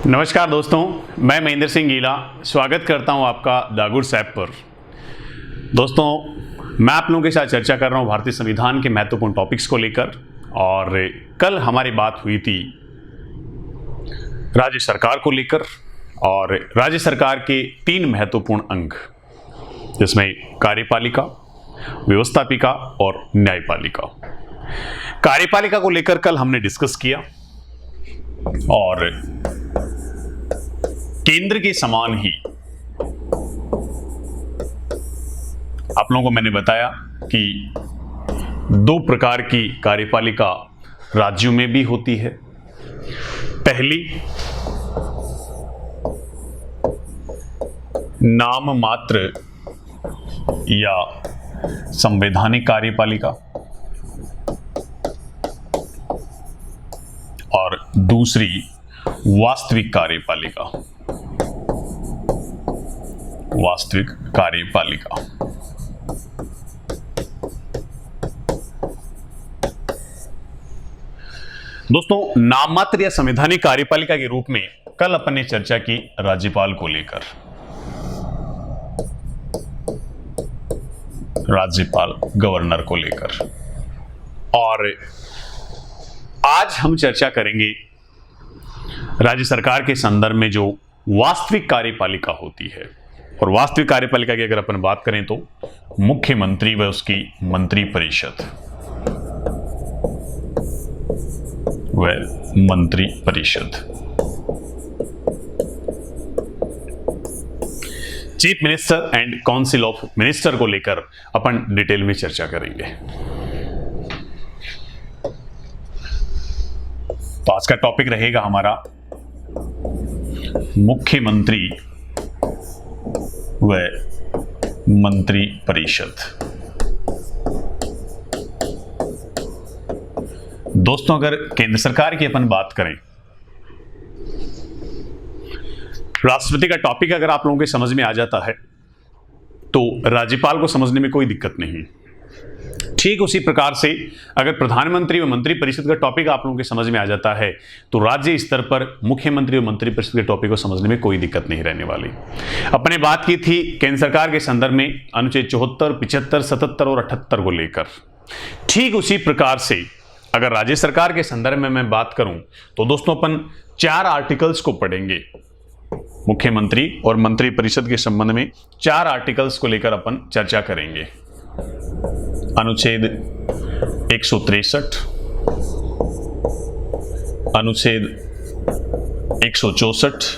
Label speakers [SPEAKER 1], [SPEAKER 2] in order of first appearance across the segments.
[SPEAKER 1] नमस्कार दोस्तों, मैं महेंद्र सिंह गीला स्वागत करता हूं आपका द गुड्स ऐप पर। दोस्तों, मैं आप लोगों के साथ चर्चा कर रहा हूं भारतीय संविधान के महत्वपूर्ण टॉपिक्स को लेकर। और कल हमारी बात हुई थी राज्य सरकार को लेकर और राज्य सरकार के 3 महत्वपूर्ण अंग, जिसमें कार्यपालिका, व्यवस्थापिका और न्यायपालिका। कार्यपालिका को लेकर कल हमने डिस्कस किया और केंद्र के समान ही आप लोगों को मैंने बताया कि 2 प्रकार की कार्यपालिका राज्यों में भी होती है। पहली नाम मात्र या संवैधानिक कार्यपालिका और दूसरी वास्तविक कार्यपालिका। वास्तविक कार्यपालिका दोस्तों, नाममात्र या संवैधानिक कार्यपालिका के रूप में कल अपन ने चर्चा की राज्यपाल को लेकर। राज्यपाल, गवर्नर को लेकर। और आज हम चर्चा करेंगे राज्य सरकार के संदर्भ में जो वास्तविक कार्यपालिका होती है। और वास्तविक कार्यपालिका की अगर अपन बात करें तो मुख्यमंत्री व उसकी मंत्री परिषद, मंत्री परिषद, chief minister and council of minister को लेकर अपन डिटेल में चर्चा करेंगे। तो आज का टॉपिक रहेगा हमारा मुख्यमंत्री व मंत्री परिषद। दोस्तों, अगर केंद्र सरकार की अपन बात करें, राष्ट्रपति का टॉपिक अगर आप लोगों के समझ में आ जाता है तो राज्यपाल को समझने में कोई दिक्कत नहीं। ठीक उसी प्रकार से अगर प्रधानमंत्री व मंत्री परिषद का टॉपिक आप लोगों के समझ में आ जाता है तो राज्य स्तर पर मुख्यमंत्री और मंत्री परिषद के टॉपिक को समझने में कोई दिक्कत नहीं रहने वाली। अपने बात की थी केंद्र सरकार के संदर्भ में अनुच्छेद 74, 75, 77 और 78 को लेकर। ठीक उसी प्रकार से अगर राज्य सरकार के संदर्भ में मैं बात करूं तो दोस्तों अपन 4 आर्टिकल्स को पढ़ेंगे। मुख्यमंत्री और मंत्री परिषद के संबंध में 4 आर्टिकल्स को लेकर अपन चर्चा करेंगे। अनुच्छेद 163, अनुच्छेद 164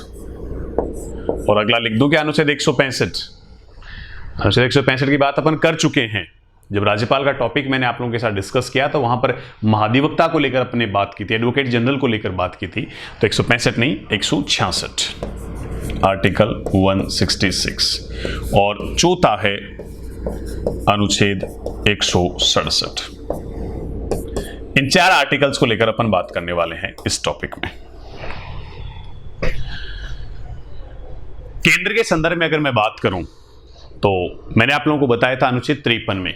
[SPEAKER 1] और अगला लिख दूं क्या, अनुच्छेद 165। अनुच्छेद 165 की बात अपन कर चुके हैं। जब राज्यपाल का टॉपिक मैंने आप लोगों के साथ डिस्कस किया तो वहां पर महाधिवक्ता को लेकर अपने बात की थी, एडवोकेट जनरल को लेकर बात की थी। तो 165 नहीं, 166, आर्टिकल 166। और चौथा है अनुच्छेद 167। इन 4 आर्टिकल्स को लेकर अपन बात करने वाले हैं इस टॉपिक में। केंद्र के संदर्भ में अगर मैं बात करूं तो मैंने आप लोगों को बताया था अनुच्छेद 53 में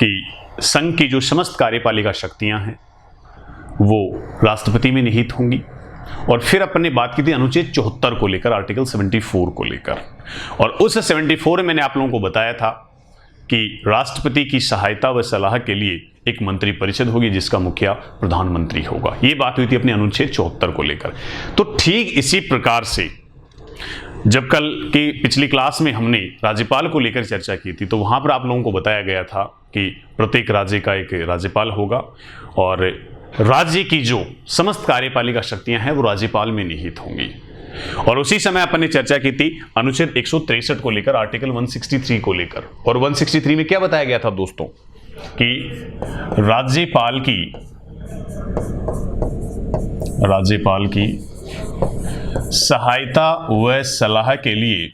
[SPEAKER 1] कि संघ की जो समस्त कार्यपालिका शक्तियां हैं वो राष्ट्रपति में निहित होंगी। और फिर अपन ने बात की थी अनुच्छेद 74 को लेकर, आर्टिकल 74 को लेकर। और उस 74 में मैंने आप लोगों को बताया था कि राष्ट्रपति की सहायता व सलाह के लिए एक मंत्री परिषद होगी जिसका मुखिया प्रधानमंत्री होगा। ये बात हुई थी अपने अनुच्छेद 74 को लेकर। तो ठीक इसी प्रकार से जब कल की पिछली क्लास में हमने राज्यपाल को लेकर चर्चा की थी तो वहां पर आप लोगों को बताया गया था कि प्रत्येक राज्य का एक राज्यपाल होगा और राज्य की जो समस्त कार्यपालिका शक्तियां हैं वो राज्यपाल में निहित होंगी। और उसी समय अपन ने चर्चा की थी अनुच्छेद 163 को लेकर, आर्टिकल 163 को लेकर। और 163 में क्या बताया गया था दोस्तों कि राज्यपाल की सहायता व सलाह के लिए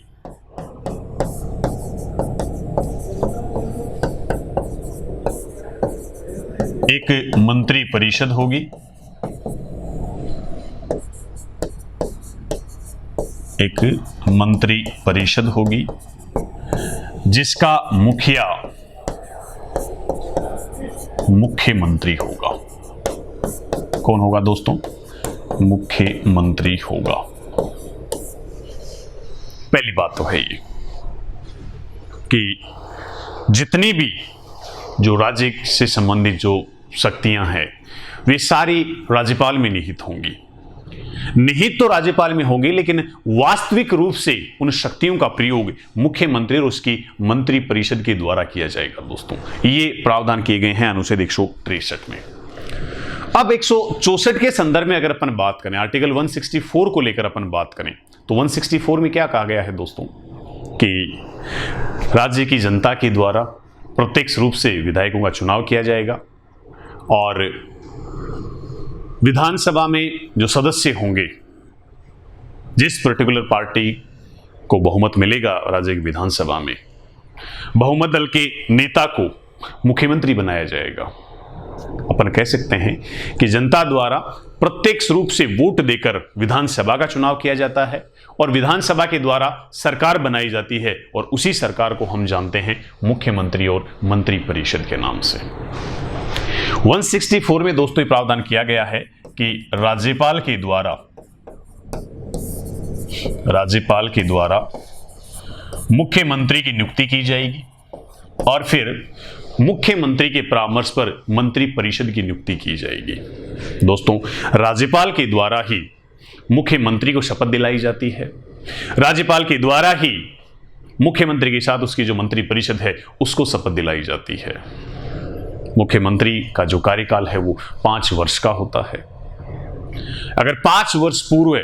[SPEAKER 1] एक मंत्री परिषद होगी। एक मंत्री परिषद होगी जिसका मुखिया मुख्यमंत्री होगा। कौन होगा दोस्तों? मुख्यमंत्री होगा। बात तो है ये कि जितनी भी जो राज्य से संबंधित जो शक्तियां हैं वे सारी राज्यपाल में निहित होंगी। निहित तो राज्यपाल में होगी, लेकिन वास्तविक रूप से उन शक्तियों का प्रयोग मुख्यमंत्री और उसकी मंत्री परिषद के द्वारा किया जाएगा। दोस्तों, ये प्रावधान किए गए हैं अनुच्छेद 163 में। अब 164 के संदर्भ में अगर अपन बात करें, आर्टिकल 164 को लेकर अपन बात करें, तो 164 में क्या कहा गया है दोस्तों कि राज्य की जनता के द्वारा प्रत्यक्ष रूप से विधायकों का चुनाव किया जाएगा और विधानसभा में जो सदस्य होंगे, जिस पर्टिकुलर पार्टी को बहुमत मिलेगा राज्य की विधानसभा में, बहुमत दल के नेता को मुख्यमंत्री बनाया जाएगा। अपन कह सकते हैं कि जनता द्वारा प्रत्यक्ष रूप से वोट देकर विधानसभा का चुनाव किया जाता है और विधानसभा के द्वारा सरकार बनाई जाती है और उसी सरकार को हम जानते हैं मुख्यमंत्री और मंत्री परिषद के नाम से। 164 में दोस्तों प्रावधान किया गया है कि राज्यपाल के द्वारा मुख्यमंत्री की नियुक्ति की जाएगी और फिर मुख्यमंत्री के परामर्श पर मंत्री परिषद की नियुक्ति की जाएगी। दोस्तों, राज्यपाल के द्वारा ही मुख्यमंत्री को शपथ दिलाई जाती है, राज्यपाल के द्वारा ही मुख्यमंत्री के साथ उसकी जो मंत्री परिषद है उसको शपथ दिलाई जाती है। मुख्यमंत्री का जो कार्यकाल है वो 5 वर्ष का होता है। अगर 5 वर्ष पूर्व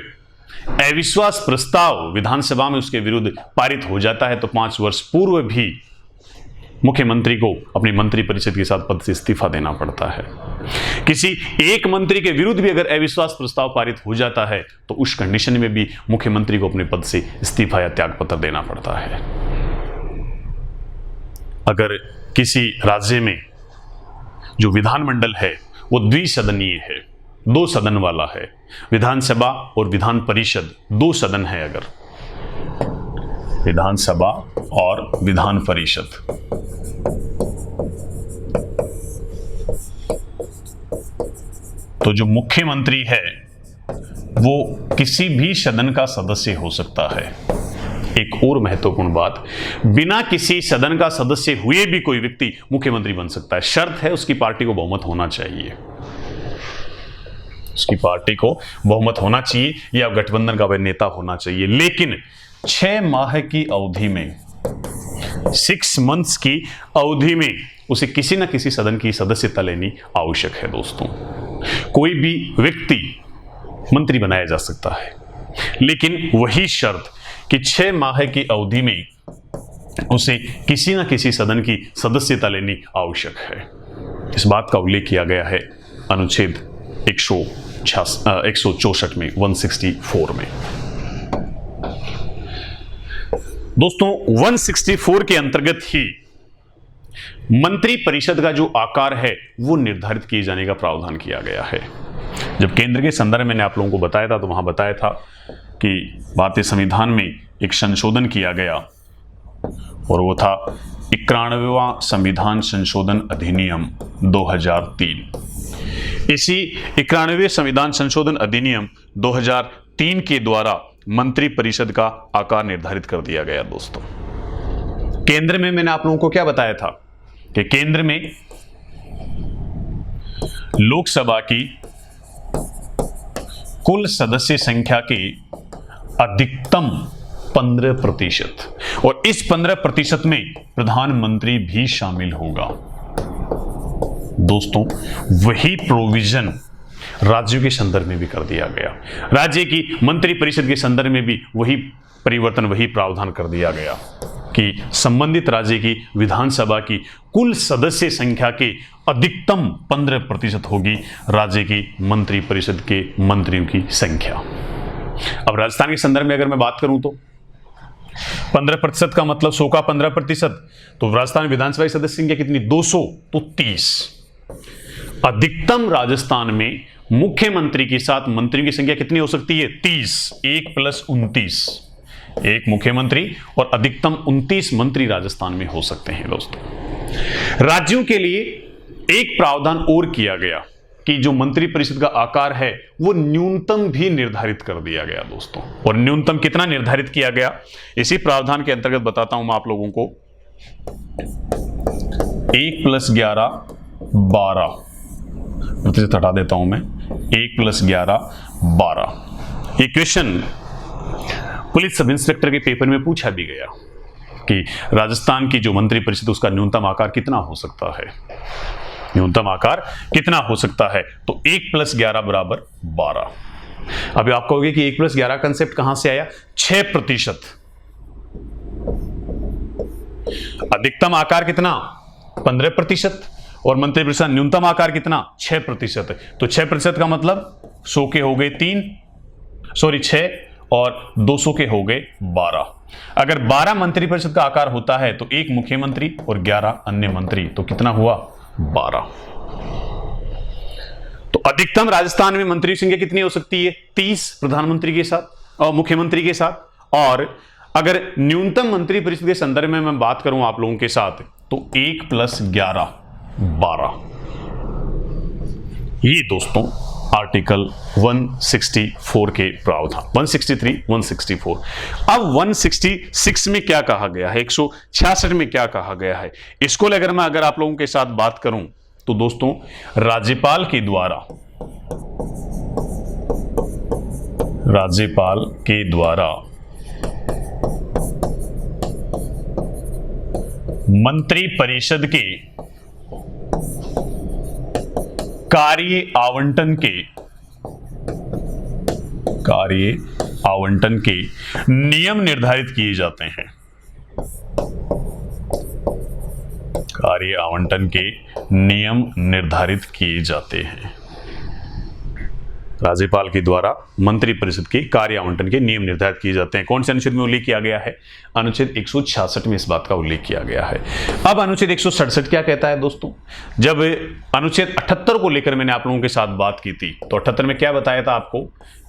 [SPEAKER 1] अविश्वास प्रस्ताव विधानसभा में उसके विरुद्ध पारित हो जाता है तो 5 वर्ष पूर्व भी मुख्यमंत्री को अपनी मंत्री परिषद के साथ पद से इस्तीफा देना पड़ता है। किसी एक मंत्री के विरुद्ध भी अगर अविश्वास प्रस्ताव पारित हो जाता है तो उस कंडीशन में भी मुख्यमंत्री को अपने पद से इस्तीफा या त्यागपत्र देना पड़ता है। अगर किसी राज्य में जो विधानमंडल है वो द्विसदनीय है, 2 सदन वाला है, विधानसभा और विधान परिषद 2 सदन है, अगर विधानसभा और विधान परिषद, तो जो मुख्यमंत्री है वो किसी भी सदन का सदस्य हो सकता है। एक और महत्वपूर्ण बात, बिना किसी सदन का सदस्य हुए भी कोई व्यक्ति मुख्यमंत्री बन सकता है। शर्त है उसकी पार्टी को बहुमत होना चाहिए, उसकी पार्टी को बहुमत होना चाहिए या गठबंधन का वह नेता होना चाहिए। लेकिन 6 माह की अवधि में, 6 मंथ्स की अवधि में उसे किसी न किसी सदन की सदस्यता लेनी आवश्यक है। दोस्तों, कोई भी व्यक्ति मंत्री बनाया जा सकता है, लेकिन वही शर्त कि 6 माह की अवधि में उसे किसी न किसी सदन की सदस्यता लेनी आवश्यक है। इस बात का उल्लेख किया गया है अनुच्छेद 164 में, 164 में। दोस्तों, 164 के अंतर्गत ही मंत्री परिषद का जो आकार है वो निर्धारित किए जाने का प्रावधान किया गया है। जब केंद्र के संदर्भ में मैंने आप लोगों को बताया था तो वहां बताया था कि भारतीय संविधान में एक संशोधन किया गया और वो था 91वां संविधान संशोधन अधिनियम 2003। इसी 91वें संविधान संशोधन अधिनियम 2003 के द्वारा मंत्री परिषद का आकार निर्धारित कर दिया गया। दोस्तों, केंद्र में मैंने आप लोगों को क्या बताया था कि केंद्र में लोकसभा की कुल सदस्य संख्या के अधिकतम 15% और इस 15% में प्रधानमंत्री भी शामिल होगा। दोस्तों, वही प्रोविजन राज्यों के संदर्भ में भी कर दिया गया। राज्य की मंत्री परिषद के संदर्भ में भी वही परिवर्तन, वही प्रावधान कर दिया गया कि संबंधित राज्य की विधानसभा की कुल सदस्य संख्या के अधिकतम 15% होगी राज्य की मंत्री परिषद के मंत्रियों की संख्या। अब राजस्थान के संदर्भ में अगर मैं बात करूं तो 15% का मतलब 100 का 15%, तो राजस्थान विधानसभा की सदस्य संख्या कितनी, 200, तो 30। अधिकतम राजस्थान में मुख्यमंत्री के साथ मंत्रियों की संख्या कितनी हो सकती है, 30, 1 + 29, 1 मुख्यमंत्री और अधिकतम 29 मंत्री राजस्थान में हो सकते हैं। दोस्तों, राज्यों के लिए एक प्रावधान और किया गया कि जो मंत्रिपरिषद का आकार है वो न्यूनतम भी निर्धारित कर दिया गया दोस्तों। और न्यूनतम कितना निर्धारित किया गया, इसी प्रावधान के अंतर्गत बताता हूं मैं आप लोगों को। 1 + 11 12 प्रतिशत हटा देता हूं मैं, 1 + 11 12। ये क्वेश्चन पुलिस सब इंस्पेक्टर के पेपर में पूछा भी गया कि राजस्थान की जो मंत्रिपरिषद उसका न्यूनतम आकार कितना हो सकता है, न्यूनतम आकार कितना हो सकता है। तो 1 + 11 = 12। अभी आप कहोगे कि 1 + 11 कंसेप्ट कहां से आया? 6%। अधिकतम आकार कितना? 15%। और मंत्रिपरिषद न्यूनतम आकार कितना? 6%। तो 6% का मतलब 100 के हो गए 6 और 200 के हो गए 12। अगर 12 मंत्रिपरिषद का आकार होता है तो 1 मुख्यमंत्री और 11 अन्य मंत्री, तो कितना हुआ? 12। तो अधिकतम राजस्थान में मंत्री संख्या कितनी हो सकती है? 30 प्रधानमंत्री के साथ और मुख्यमंत्री के साथ। और अगर न्यूनतम मंत्रिपरिषद के संदर्भ में मैं बात करूं आप लोगों के साथ, तो 1 + 11 12। ये दोस्तों आर्टिकल 164 के प्रावधान, 163, 164। अब 166 में क्या कहा गया है, 166 में क्या कहा गया है, इसको लेकर मैं अगर आप लोगों के साथ बात करूं तो दोस्तों, राज्यपाल के द्वारा मंत्रिपरिषद के कार्य आवंटन के नियम निर्धारित किए जाते हैं। कार्य आवंटन के नियम निर्धारित किए जाते हैं। राज्यपाल के द्वारा मंत्रिपरिषद के कार्य आवंटन के नियम निर्धारित किए जाते हैं। कौन से अनुच्छेद में उल्लेख किया गया है? अनुच्छेद 166 में इस बात का उल्लेख किया गया है। अब अनुच्छेद 167 क्या कहता है दोस्तों? जब अनुच्छेद 78 को लेकर मैंने आप लोगों के साथ बात की थी, तो 78 में क्या बताया था आपको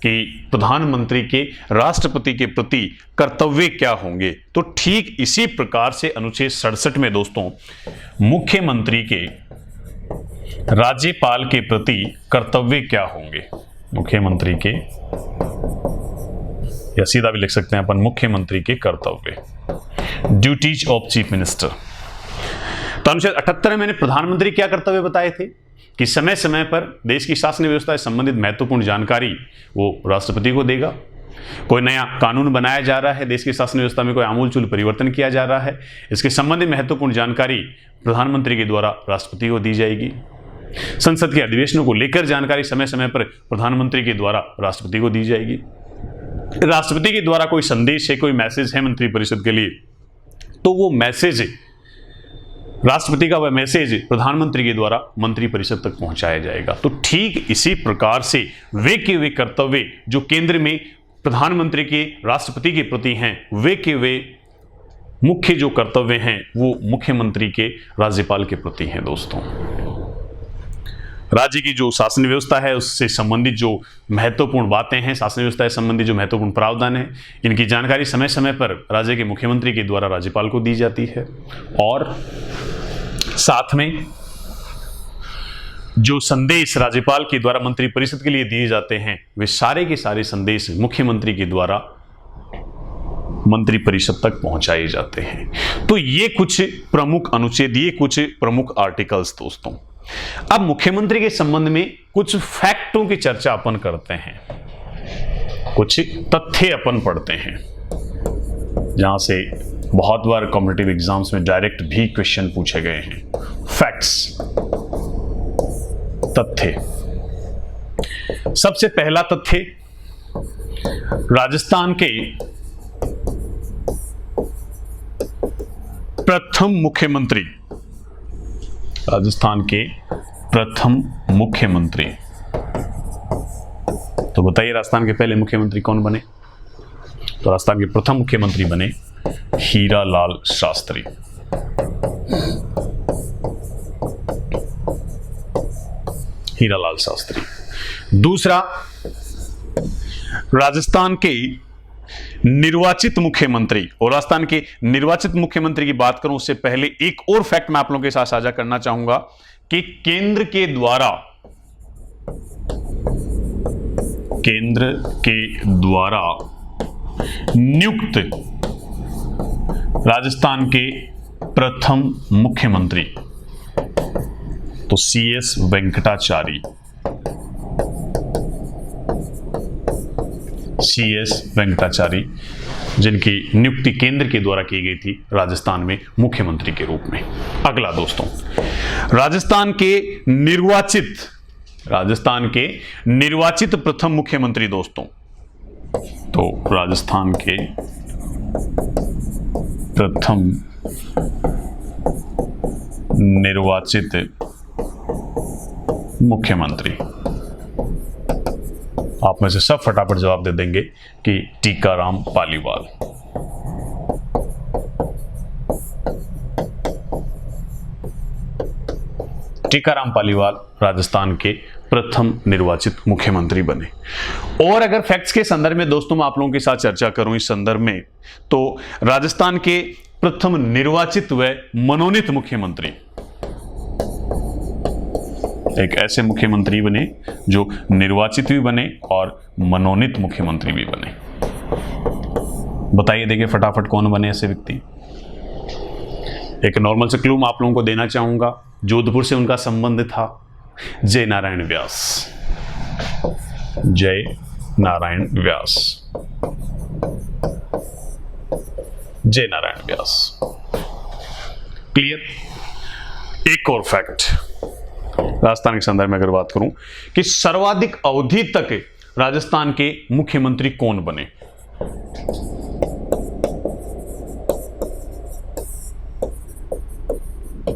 [SPEAKER 1] कि प्रधानमंत्री के राष्ट्रपति के प्रति कर्तव्य क्या होंगे। तो ठीक इसी प्रकार से अनुच्छेद 67 में दोस्तों, मुख्यमंत्री के राज्यपाल के प्रति कर्तव्य क्या होंगे, मुख्यमंत्री के, या सीधा भी लिख सकते हैं अपन, मुख्यमंत्री के कर्तव्य, ड्यूटीज ऑफ चीफ मिनिस्टर। तो अनुच्छेद 78 में मैंने प्रधानमंत्री क्या कर्तव्य बताए थे कि समय समय पर देश की शासन व्यवस्था से संबंधित महत्वपूर्ण जानकारी वो राष्ट्रपति को देगा। कोई नया कानून बनाया जा रहा है, देश की शासन व्यवस्था में कोई आमूलचूल परिवर्तन किया जा रहा है, इसके संबंधित महत्वपूर्ण जानकारी प्रधानमंत्री के द्वारा राष्ट्रपति को दी जाएगी। संसद के अधिवेशनों को लेकर जानकारी समय समय पर प्रधानमंत्री के द्वारा राष्ट्रपति को दी जाएगी। राष्ट्रपति के द्वारा कोई संदेश है, कोई मैसेज है मंत्रिपरिषद के लिए, तो वो मैसेज, राष्ट्रपति का वह मैसेज प्रधानमंत्री के द्वारा मंत्रिपरिषद तक पहुंचाया जाएगा। तो ठीक इसी प्रकार से वे कर्तव्य जो केंद्र में प्रधानमंत्री के राष्ट्रपति के प्रति हैं, वे मुख्य जो कर्तव्य हैं वो मुख्यमंत्री के राज्यपाल के प्रति हैं। दोस्तों, राज्य की जो शासन व्यवस्था है उससे संबंधित जो महत्वपूर्ण बातें हैं, शासन व्यवस्था से संबंधित जो महत्वपूर्ण प्रावधान है, इनकी जानकारी समय समय पर राज्य के मुख्यमंत्री के द्वारा राज्यपाल को दी जाती है। और साथ में जो संदेश राज्यपाल के द्वारा मंत्रिपरिषद के लिए दिए जाते हैं, वे सारे के सारे संदेश मुख्यमंत्री के द्वारा मंत्रिपरिषद तक पहुंचाए जाते हैं। तो ये कुछ प्रमुख अनुच्छेद, ये कुछ प्रमुख आर्टिकल्स दोस्तों। अब मुख्यमंत्री के संबंध में कुछ फैक्टों की चर्चा अपन करते हैं, कुछ तथ्य अपन पढ़ते हैं, जहां से बहुत बार कॉम्पिटिटिव एग्जाम्स में डायरेक्ट भी क्वेश्चन पूछे गए हैं। फैक्ट्स, तथ्य। सबसे पहला तथ्य, राजस्थान के प्रथम मुख्यमंत्री, राजस्थान के प्रथम मुख्यमंत्री, तो बताइए राजस्थान के पहले मुख्यमंत्री कौन बने? तो राजस्थान के प्रथम मुख्यमंत्री बने हीरालाल शास्त्री। हीरालाल शास्त्री। दूसरा, राजस्थान के निर्वाचित मुख्यमंत्री, और राजस्थान के निर्वाचित मुख्यमंत्री की बात करूं उससे पहले एक और फैक्ट मैं आप लोगों के साथ साझा करना चाहूंगा कि केंद्र के द्वारा केंद्र के द्वारा नियुक्त राजस्थान के प्रथम मुख्यमंत्री, तो CS वेंकटाचारी, CS वेंकटाचारी, जिनकी नियुक्ति केंद्र के द्वारा की गई थी राजस्थान में मुख्यमंत्री के रूप में। अगला दोस्तों, राजस्थान के निर्वाचित प्रथम मुख्यमंत्री दोस्तों, तो राजस्थान के प्रथम निर्वाचित मुख्यमंत्री, आप में से सब फटाफट जवाब दे देंगे कि टीकाराम पालीवाल। टीकाराम पालीवाल राजस्थान के प्रथम निर्वाचित मुख्यमंत्री बने। और अगर फैक्ट्स के संदर्भ में दोस्तों मैं आप लोगों के साथ चर्चा करूं इस संदर्भ में, तो राजस्थान के प्रथम निर्वाचित व मनोनीत मुख्यमंत्री, एक ऐसे मुख्यमंत्री बने जो निर्वाचित भी बने और मनोनीत मुख्यमंत्री भी बने। बताइए देखिए फटाफट कौन बने ऐसे व्यक्ति। एक नॉर्मल से क्लू मैं आप लोगों को देना चाहूंगा, जोधपुर से उनका संबंध था। जय नारायण व्यास, जय नारायण व्यास, जय नारायण व्यास। क्लियर। एक और फैक्ट राजस्थान के संदर्भ में अगर बात करूं कि सर्वाधिक अवधि तक राजस्थान के मुख्यमंत्री कौन बने।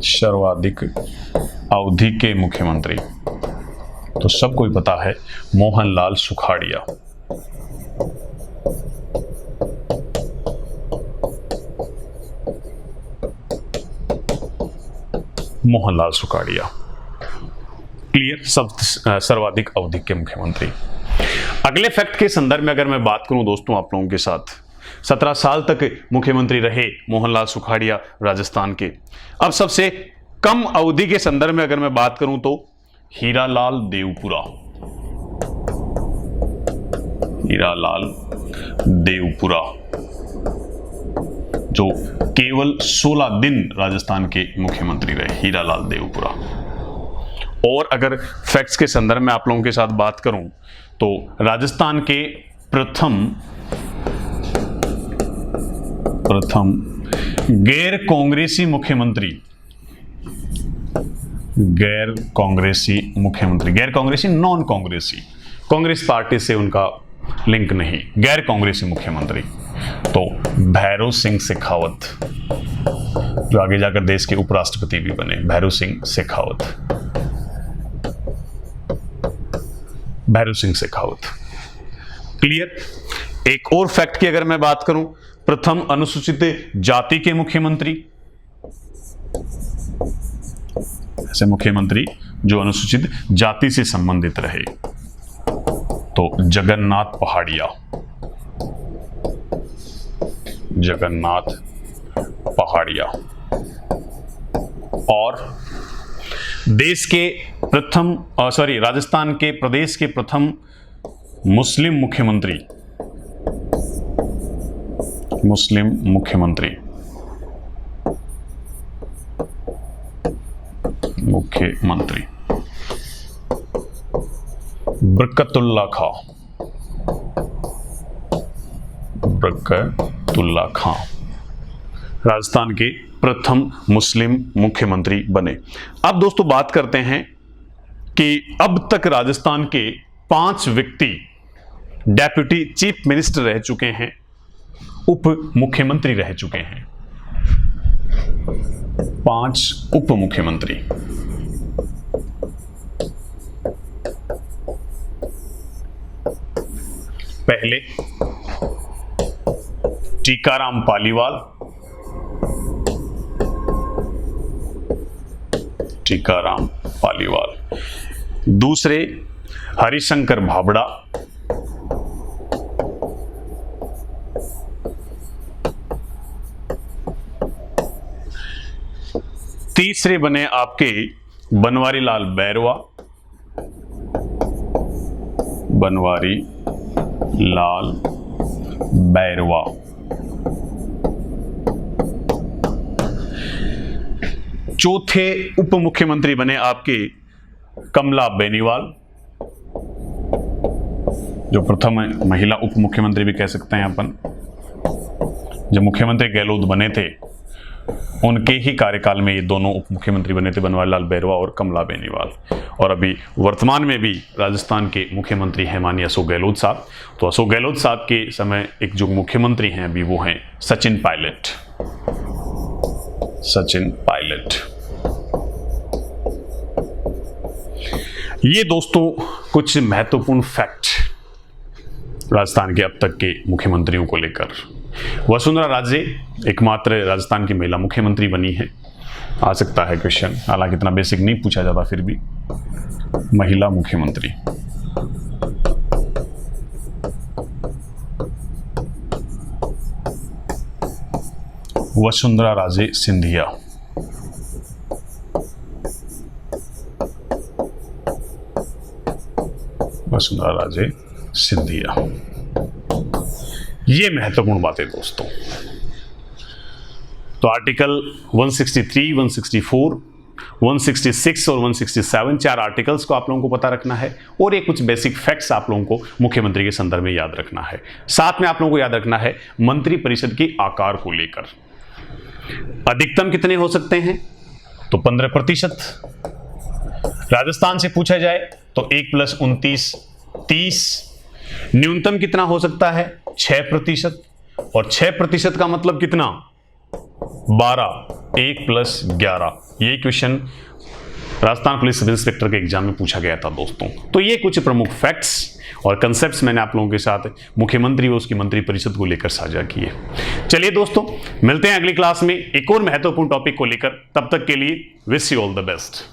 [SPEAKER 1] सर्वाधिक अवधि के मुख्यमंत्री, तो सबको ही पता है मोहनलाल सुखाड़िया। मोहनलाल सुखाड़िया। क्लियर। सर्वाधिक अवधि के मुख्यमंत्री। अगले फैक्ट के संदर्भ में अगर मैं बात करूं दोस्तों आप लोगों के साथ, 17 साल तक मुख्यमंत्री रहे मोहनलाल सुखाड़िया राजस्थान के। अब सबसे कम अवधि के संदर्भ में अगर मैं बात करूं तो हीरालाल देवपुरा। हीरालाल देवपुरा जो केवल 16 दिन राजस्थान के मुख्यमंत्री रहे, हीरालाल देवपुरा। और अगर फैक्ट्स के संदर्भ में आप लोगों के साथ बात करूं तो राजस्थान के प्रथम गैर कांग्रेसी मुख्यमंत्री, गैर कांग्रेसी नॉन कांग्रेसी, कांग्रेस पार्टी से उनका लिंक नहीं, गैर कांग्रेसी मुख्यमंत्री, तो भैरव सिंह शेखावत, जो आगे जाकर देश के उपराष्ट्रपति भी बने, भैरव सिंह शेखावत। भैरव सिंह शेखावत। क्लियर। एक और फैक्ट की अगर मैं बात करूं, प्रथम अनुसूचित जाति के मुख्यमंत्री, ऐसे मुख्यमंत्री जो अनुसूचित जाति से संबंधित रहे, तो जगन्नाथ पहाड़िया। जगन्नाथ पहाड़िया। और देश के प्रथम राजस्थान के प्रदेश के प्रथम मुस्लिम मुख्यमंत्री, बरकतुल्ला खां राजस्थान के प्रथम मुस्लिम मुख्यमंत्री बने। अब दोस्तों बात करते हैं कि अब तक राजस्थान के 5 व्यक्ति डेप्यूटी चीफ मिनिस्टर रह चुके हैं, उप मुख्यमंत्री रह चुके हैं। 5 उप मुख्यमंत्री। पहले टीकाराम पालीवाल, दूसरे हरिशंकर भाबड़ा, तीसरे बने आपके बनवारी लाल बैरवा, बनवारी लाल बैरवा। चौथे उप मुख्यमंत्री बने आपके कमला बेनीवाल, जो प्रथम महिला उप मुख्यमंत्री भी कह सकते हैं अपन। जब मुख्यमंत्री गहलोत बने थे उनके ही कार्यकाल में ये दोनों उप मुख्यमंत्री बने थे, बनवारी लाल बैरवा और कमला बेनीवाल। और अभी वर्तमान में भी राजस्थान के मुख्यमंत्री हैं माननीय अशोक गहलोत साहब। तो अशोक गहलोत साहब के समय एक जो मुख्यमंत्री हैं अभी वो हैं सचिन पायलट। सचिन पायलट। ये दोस्तों कुछ महत्वपूर्ण फैक्ट राजस्थान के अब तक के मुख्यमंत्रियों को लेकर। वसुंधरा राजे एकमात्र राजस्थान की महिला मुख्यमंत्री बनी है। आ सकता है क्वेश्चन, हालांकि इतना बेसिक नहीं पूछा जाता, फिर भी महिला मुख्यमंत्री। वसुंधरा राजे सिंधिया। वसुंधरा राजे सिंधिया। ये महत्वपूर्ण बातें दोस्तों। तो आर्टिकल 163, 164, 166 और 167 चार आर्टिकल्स को आप लोगों को पता रखना है, और ये कुछ बेसिक फैक्ट्स आप लोगों को मुख्यमंत्री के संदर्भ में याद रखना है। साथ में आप लोगों को याद रखना है मंत्री परिषद के आकार को लेकर। अधिकतम कितने हो सकते हैं? तो 15%। राजस्थान से पूछा जाए तो 1 + 29 30। न्यूनतम कितना हो सकता है? 6%। और 6% का मतलब कितना? 12। 1 + 11। ये question Rajasthan police sub inspector के एग्जाम में पूछा गया था दोस्तों। तो ये कुछ प्रमुख फैक्ट्स और कंसेप्ट्स मैंने आप लोगों के साथ मुख्यमंत्री और उसकी मंत्री परिषद को लेकर साझा किए। चलिए दोस्तों, मिलते हैं अगली क्लास में एक और महत्वपूर्ण टॉपिक को लेकर। तब तक के लिए wish you all the best.